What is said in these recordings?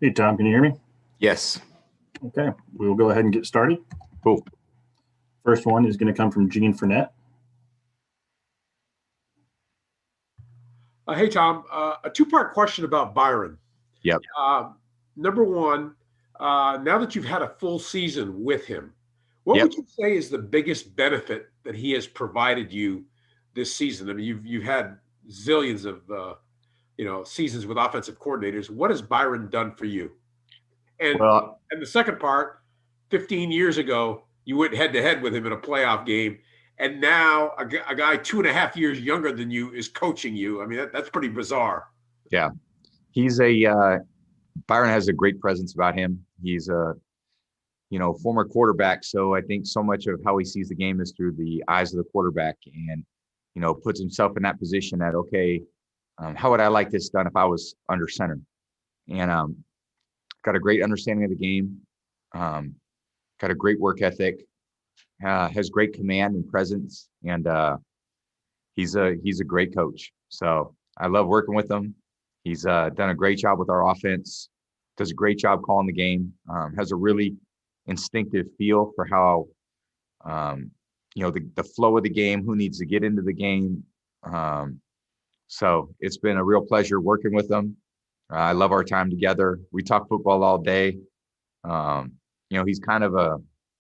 Hey, Tom, can you hear me? Yes. Okay, we will go ahead and get started. Cool. First one is going to come from Gene Fournette. Hey, Tom, a two-part question about Byron. Yep. Number one, now that you've had a full season with him, what Yep. would you say is the biggest benefit that he has provided you this season? I mean, you've had zillions of seasons with offensive coordinators. What has Byron done for you? And Well, and the second part, 15 years ago, you went head to head with him in a playoff game, and now a guy 2.5 years younger than you is coaching you. I mean, that's pretty bizarre. yeah, he's Byron has a great presence about him. He's a, former quarterback. So I think so much of how he sees the game is through the eyes of the quarterback and, puts himself in that position that, okay, how would I like this done if I was under center? And got a great understanding of the game, got a great work ethic, has great command and presence, and he's a great coach. So I love working with him. He's done a great job with our offense, does a great job calling the game, has a really instinctive feel for how, the flow of the game, who needs to get into the game. So it's been a real pleasure working with him. I love our time together. We talk football all day. He's kind of a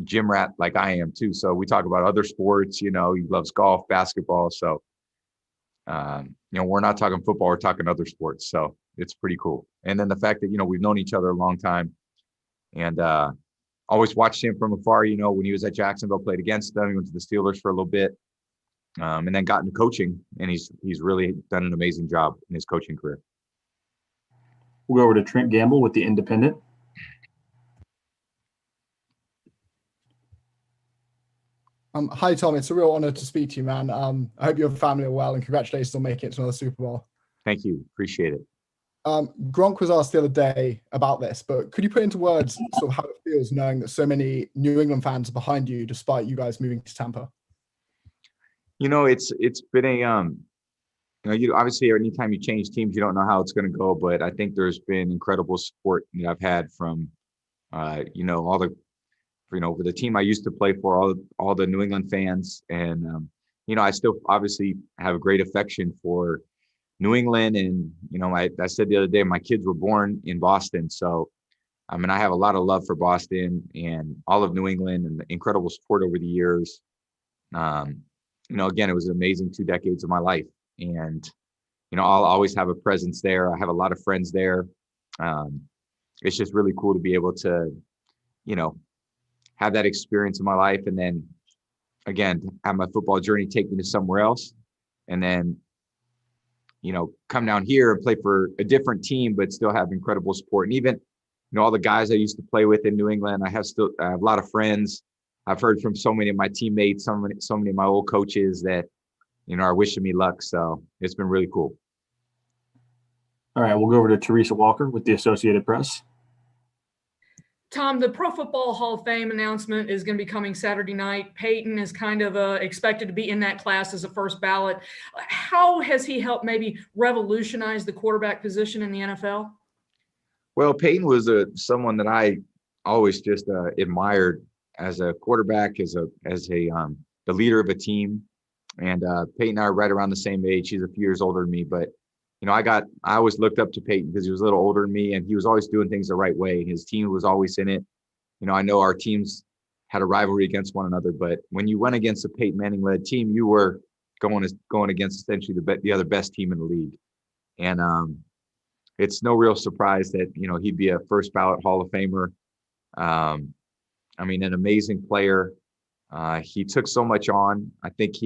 gym rat like I am too. So we talk about other sports. He loves golf, basketball. So, we're not talking football, we're talking other sports. So it's pretty cool. And then the fact that, we've known each other a long time and always watched him from afar, when he was at Jacksonville, played against them. He went to the Steelers for a little bit and then got into coaching. And he's really done an amazing job in his coaching career. We'll go over to Trent Gamble with the Independent. Hi, Tom. It's a real honor to speak to you, man. I hope your family are well, and congratulations on making it to another Super Bowl. Thank you. Appreciate it. Gronk was asked the other day about this, but could you put into words sort of how it feels knowing that so many New England fans are behind you, despite you guys moving to Tampa? It's been a obviously anytime you change teams, you don't know how it's going to go, but I think there's been incredible support that I've had from all the for the team I used to play for, all the New England fans, and I still obviously have a great affection for New England, and I said the other day my kids were born in Boston, so I mean I have a lot of love for Boston and all of New England and the incredible support over the years. Again, it was an amazing 2 decades of my life, and I'll always have a presence there. I have a lot of friends there. It's just really cool to be able to have that experience in my life, and then again have my football journey take me to somewhere else, and then come down here and play for a different team but still have incredible support. And even all the guys I used to play with in New England, I have a lot of friends. I've heard from so many of my teammates, so many of my old coaches that are wishing me luck. So it's been really cool. All right, we'll go over to Teresa Walker with the Associated Press. Tom, the Pro Football Hall of Fame announcement is going to be coming Saturday night. Peyton is kind of expected to be in that class as a first ballot. How has he helped maybe revolutionize the quarterback position in the NFL? Well, Peyton was someone that I always just admired as a quarterback, as the leader of a team. And Peyton and I are right around the same age. He's a few years older than me, but I always looked up to Peyton because he was a little older than me, and he was always doing things the right way. His team was always in it. I know our teams had a rivalry against one another, but when you went against a Peyton Manning-led team, you were going against essentially the other best team in the league. And it's no real surprise that he'd be a first ballot Hall of Famer. An amazing player. He took so much on. I think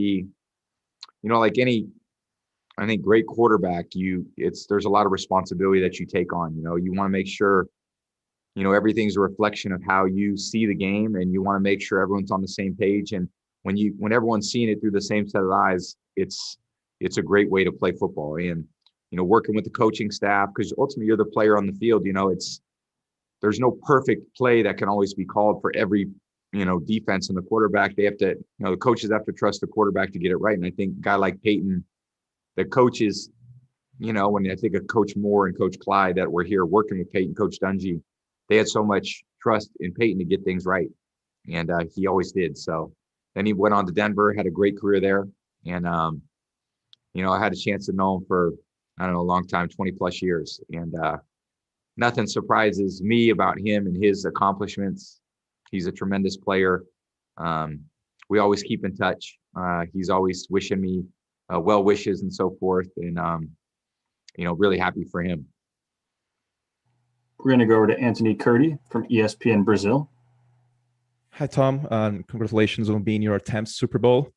like any great quarterback, there's a lot of responsibility that you take on. You want to make sure, everything's a reflection of how you see the game, and you want to make sure everyone's on the same page. And when everyone's seeing it through the same set of eyes, it's a great way to play football. And, working with the coaching staff, because ultimately you're the player on the field, there's no perfect play that can always be called for every, defense, and the quarterback, they have to, the coaches have to trust the quarterback to get it right. And I think a guy like Peyton, the coaches when I think of Coach Moore and Coach Clyde that were here working with Peyton, Coach Dungy, they had so much trust in Peyton to get things right. And he always did. So then he went on to Denver, had a great career there. And, I had a chance to know him for, I don't know, a long time, 20 plus years. And nothing surprises me about him and his accomplishments. He's a tremendous player. We always keep in touch. He's always wishing me well wishes and so forth. And, really happy for him. We're going to go over to Anthony Curti from ESPN Brazil. Hi, Tom. Congratulations on being your 10th Super Bowl.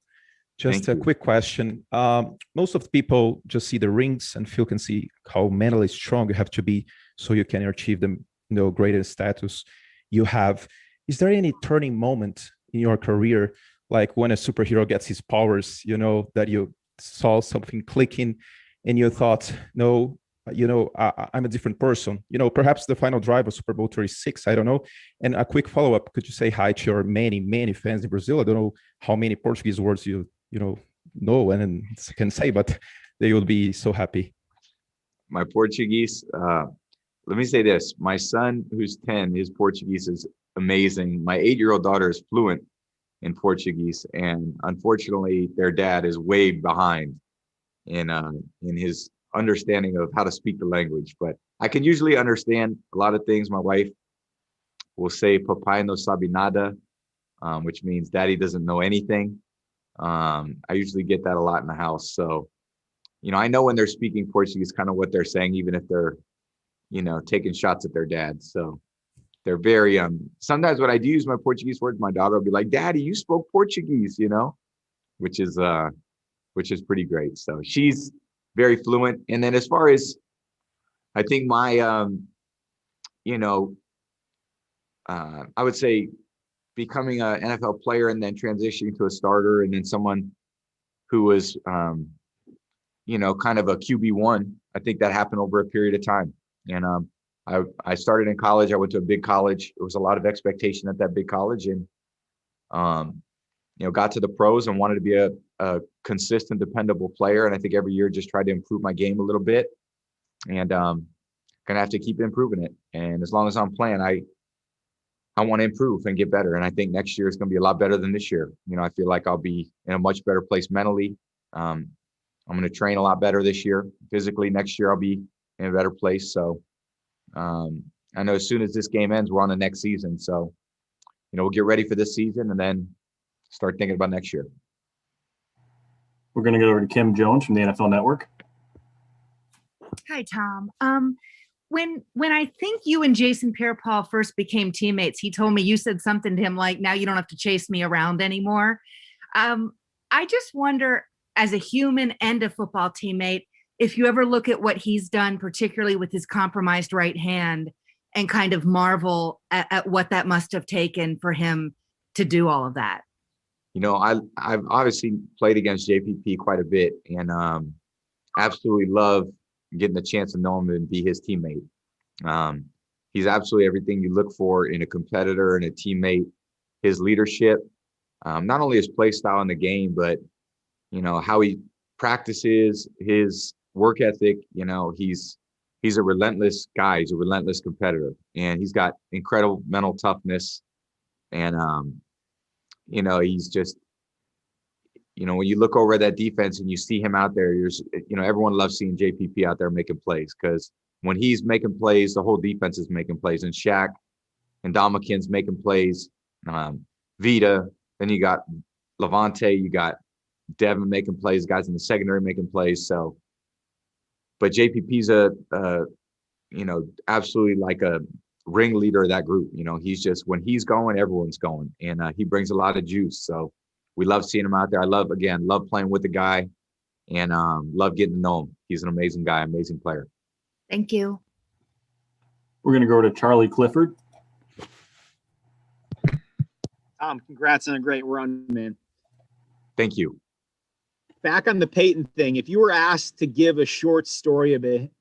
Just Thank a you. quick question. Most of the people just see the rings and feel can see how mentally strong you have to be so you can achieve the greatest status you have. Is there any turning moment in your career, like when a superhero gets his powers, that you saw something clicking and you thought, no, I'm a different person, perhaps the final drive of Super Bowl 36, I don't know. And a quick follow-up, could you say hi to your many, many fans in Brazil? I don't know how many Portuguese words you know and can say, but they will be so happy. My Portuguese, let me say this. My son, who's 10, his Portuguese is amazing. My 8-year-old daughter is fluent in Portuguese, and unfortunately, their dad is way behind in his understanding of how to speak the language. But I can usually understand a lot of things. My wife will say "Papai no sabe nada," which means Daddy doesn't know anything. I usually get that a lot in the house. So, I know when they're speaking Portuguese, kind of what they're saying, even if they're, taking shots at their dad. So they're very, sometimes when I do use my Portuguese words, my daughter will be like, "Daddy, you spoke Portuguese," which is pretty great. So she's very fluent. And then as far as, I think my, I would say becoming an NFL player and then transitioning to a starter and then someone who was, kind of a QB1, I think that happened over a period of time. And I started in college. I went to a big college. There was a lot of expectation at that big college, and got to the pros and wanted to be a consistent, dependable player. And I think every year just tried to improve my game a little bit, and gonna have to keep improving it. And as long as I'm playing, I want to improve and get better. And I think next year is going to be a lot better than this year. I feel like I'll be in a much better place mentally. I'm going to train a lot better this year. Physically, next year I'll be in a better place. So I know as soon as this game ends, we're on the next season. So, we'll get ready for this season and then start thinking about next year. We're going to go over to Kim Jones from the NFL Network. Hi, Tom. When I think you and Jason Pierre-Paul first became teammates, he told me you said something to him like, "Now you don't have to chase me around anymore." I just wonder, as a human and a football teammate, if you ever look at what he's done, particularly with his compromised right hand, and kind of marvel at what that must have taken for him to do all of that. I've obviously played against JPP quite a bit, and absolutely love getting the chance to know him and be his teammate. He's absolutely everything you look for in a competitor and a teammate. His leadership, not only his play style in the game, but how he practices, his work ethic. He's a relentless guy. He's a relentless competitor, and he's got incredible mental toughness. And he's just, when you look over that defense and you see him out there, everyone loves seeing JPP out there making plays, because when he's making plays, the whole defense is making plays. And Shaq and Dominican's making plays. Vita, then you got Levante, you got Devin making plays, guys in the secondary making plays. So, but JPP's absolutely like a ringleader of that group. He's just, when he's going, everyone's going, and he brings a lot of juice. So we love seeing him out there. I love playing with the guy, and love getting to know him. He's an amazing guy, amazing player. Thank you. We're going to go to Charlie Clifford. Tom, congrats on a great run, man. Thank you. Back on the Peyton thing, if you were asked to give a short story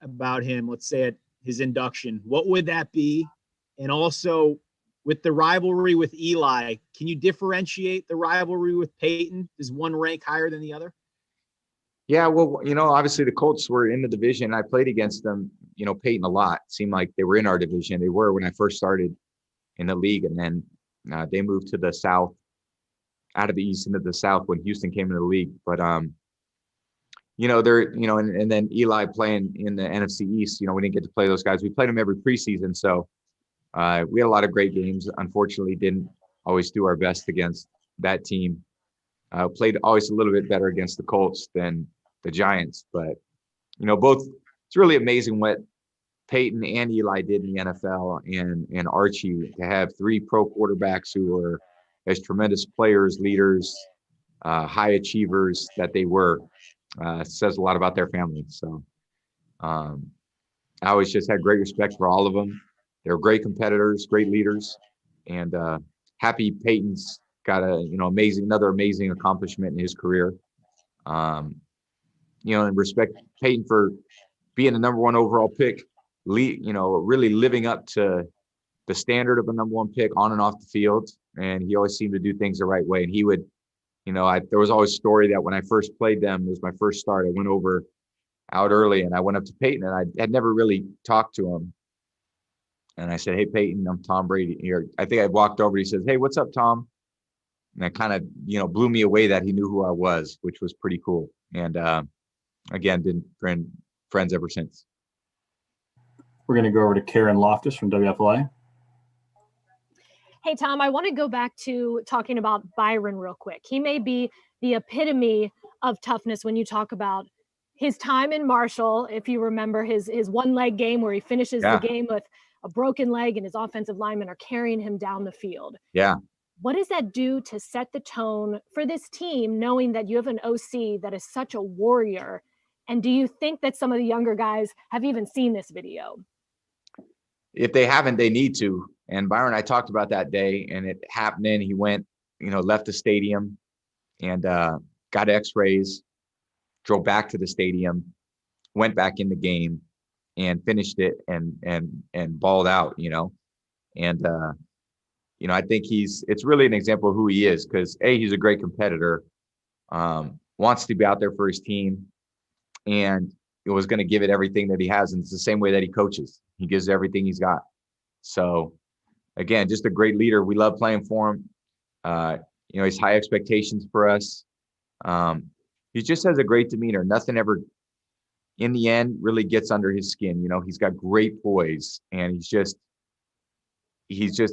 about him, let's say at his induction, what would that be? And also, with the rivalry with Eli, can you differentiate the rivalry with Peyton? Does one rank higher than the other? Yeah, well, obviously the Colts were in the division. I played against them, Peyton a lot. It seemed like they were in our division. They were when I first started in the league, and then they moved to the South, out of the East into the South when Houston came into the league. But they're, and then Eli playing in the NFC East. We didn't get to play those guys. We played them every preseason, so we had a lot of great games. Unfortunately, didn't always do our best against that team. Played always a little bit better against the Colts than the Giants, but both. It's really amazing what Peyton and Eli did in the NFL, and Archie, to have 3 pro quarterbacks who were as tremendous players, leaders, high achievers that they were. Says a lot about their family. So I always just had great respect for all of them. They were great competitors, great leaders, and happy Peyton's got another amazing accomplishment in his career. And respect Peyton for being the number 1 overall pick, really living up to the standard of a number 1 pick on and off the field. And he always seemed to do things the right way. And he would, there was always a story that when I first played them, it was my first start. I went over out early and I went up to Peyton, and I had never really talked to him. And I said, "Hey, Peyton, I'm Tom Brady here." I think I walked over. He says, "Hey, what's up, Tom?" And that kind of, blew me away that he knew who I was, which was pretty cool. And again, been friends ever since. We're going to go over to Karen Loftus from WFLA. Hey, Tom, I want to go back to talking about Byron real quick. He may be the epitome of toughness when you talk about his time in Marshall. If you remember his one-leg game where he finishes the game with a broken leg and his offensive linemen are carrying him down the field. Yeah. What does that do to set the tone for this team, knowing that you have an OC that is such a warrior? And do you think that some of the younger guys have even seen this video? If they haven't, they need to. And Byron, I talked about that day, and it happened. He went, left the stadium and got x-rays, drove back to the stadium, went back in the game and finished it and balled out, and, I think it's really an example of who he is, because he's a great competitor, wants to be out there for his team, and was going to give it everything that he has. And it's the same way that he coaches. He gives everything he's got. So again, just a great leader. We love playing for him. He's high expectations for us. He just has a great demeanor. Nothing ever, in the end, really gets under his skin. He's got great poise, and he's just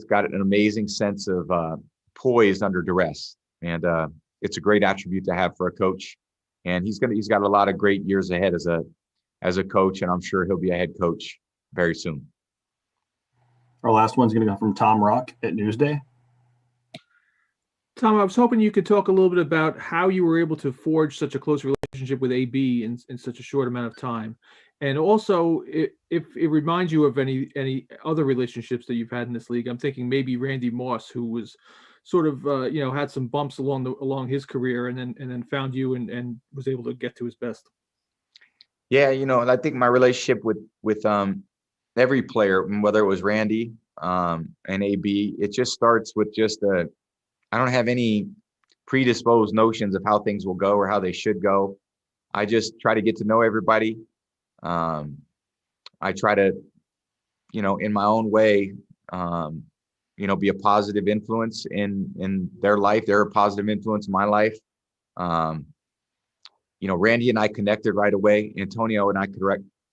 got an amazing sense of poise under duress. And it's a great attribute to have for a coach. And he's got a lot of great years ahead as a coach, and I'm sure he'll be a head coach very soon. Our last one's going to come from Tom Rock at Newsday. Tom, I was hoping you could talk a little bit about how you were able to forge such a close relationship with AB in such a short amount of time. And also, if it reminds you of any other relationships that you've had in this league. I'm thinking maybe Randy Moss, who was sort of had some bumps along his career, and then found you and was able to get to his best. Yeah, I think my relationship with every player, whether it was Randy and AB, it just starts with I don't have any predisposed notions of how things will go or how they should go. I just try to get to know everybody. I try to, in my own way, be a positive influence in their life. They're a positive influence in my life. Randy and I connected right away. Antonio and I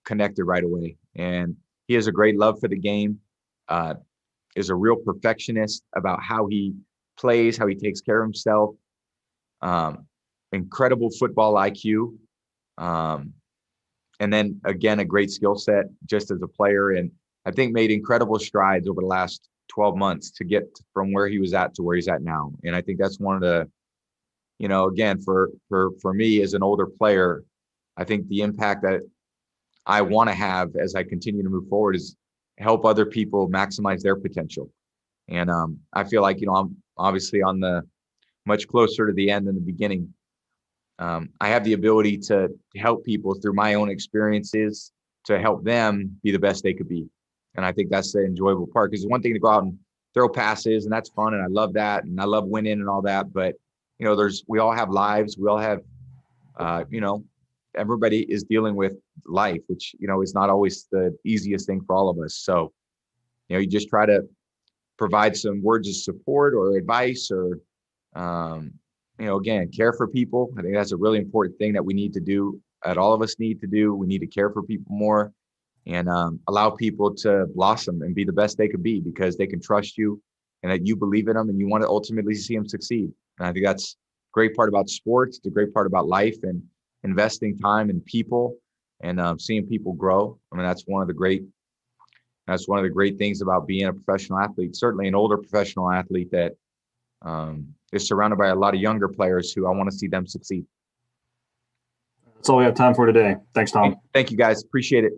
connected right away. And he has a great love for the game, is a real perfectionist about how he plays, how he takes care of himself. Incredible football IQ. And then again, a great skill set just as a player. And I think made incredible strides over the last 12 months to get from where he was at to where he's at now. And I think that's one of the, again, for me as an older player, I think the impact that I want to have as I continue to move forward is help other people maximize their potential. And I feel like, I'm obviously on the much closer to the end than the beginning. I have the ability to help people through my own experiences to help them be the best they could be. And I think that's the enjoyable part, because it's one thing to go out and throw passes, and that's fun. And I love that. And I love winning and all that. But, we all have lives. We all have, everybody is dealing with life, which, is not always the easiest thing for all of us. So, you just try to provide some words of support or advice or, again, care for people. I think that's a really important thing that we need to do, that all of us need to do. We need to care for people more and allow people to blossom and be the best they could be, because they can trust you and that you believe in them and you want to ultimately see them succeed. And I think that's a great part about sports. It's a great part about life and investing time in people and seeing people grow. I mean, that's one of the great things about being a professional athlete, certainly an older professional athlete that is surrounded by a lot of younger players who I want to see them succeed. That's all we have time for today. Thanks, Tom. Thank you, guys. Appreciate it.